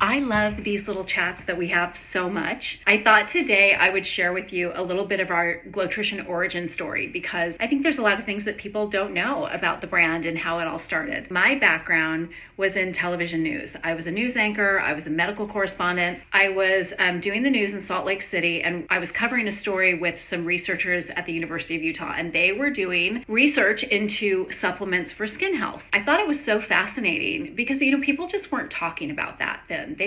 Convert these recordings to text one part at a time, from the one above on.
I love these little chats that we have so much. I thought today I would share with you a little bit of our Glotrition origin story because I think there's a lot of things that people don't know about the brand and how it all started. My background was in television news. I was a news anchor. I was a medical correspondent. I was doing the news in Salt Lake City, and I was covering a story with some researchers at the University of Utah, and they were doing research into supplements for skin health. I thought it was so fascinating because, people just weren't talking about that then. They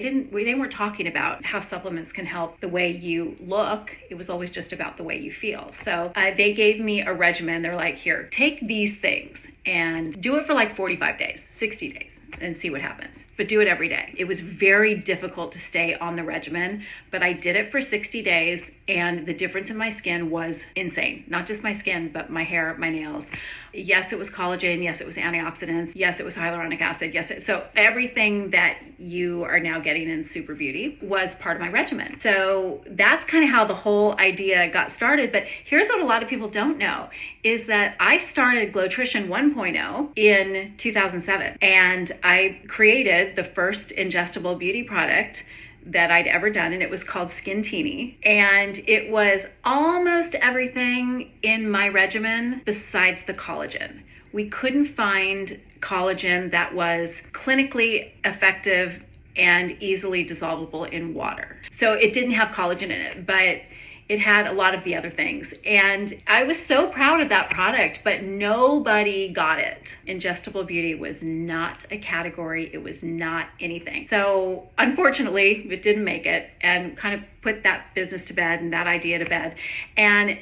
weren't talking about how supplements can help the way you look. It was always just about the way you feel. So they gave me a regimen. They're like, here, take these things and do it for like 45 days, 60 days, and see what happens. But do it every day. It was very difficult to stay on the regimen, but I did it for 60 days, and the difference in my skin was insane. Not just my skin, but my hair, my nails. Yes, it was collagen. Yes, it was antioxidants. Yes, it was hyaluronic acid. So everything that you are now getting in Super Beauty was part of my regimen. So that's kind of how the whole idea got started. But here's what a lot of people don't know is that I started Glotrition 1.0 in 2007, and I created the first ingestible beauty product that I'd ever done, and it was called Skin Teeny. And it was almost everything in my regimen besides the collagen. We couldn't find collagen that was clinically effective and easily dissolvable in water. So it didn't have collagen in it, but it had a lot of the other things. And I was so proud of that product, but nobody got it. Ingestible beauty was not a category. It was not anything. So unfortunately, it didn't make it, and kind of put that business to bed and that idea to bed, and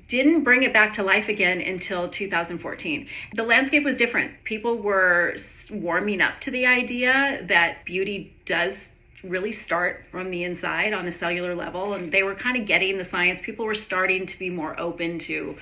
didn't bring it back to life again until 2014. The landscape was different. People were warming up to the idea that beauty does really start from the inside on a cellular level, and they were kind of getting the science. People were starting to be more open to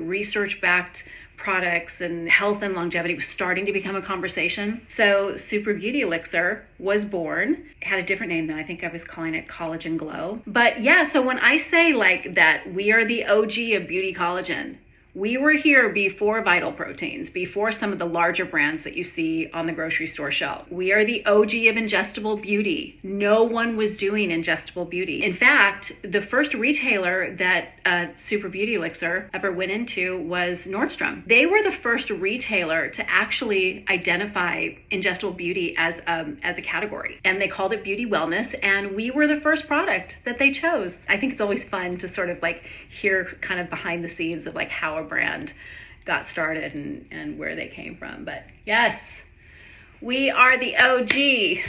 research-backed products, and health and longevity was starting to become a conversation. So Super Beauty Elixir was born. It had a different name then. I think I was calling it Collagen Glow. But yeah, so when I say like that we are the OG of beauty collagen, we were here before Vital Proteins, before some of the larger brands that you see on the grocery store shelf. We are the OG of ingestible beauty. No one was doing ingestible beauty. In fact, the first retailer that Super Beauty Elixir ever went into was Nordstrom. They were the first retailer to actually identify ingestible beauty as a category. And they called it beauty wellness, and we were the first product that they chose. I think it's always fun to sort of like hear kind of behind the scenes of like how a brand got started and where they came from. But yes, we are the OG.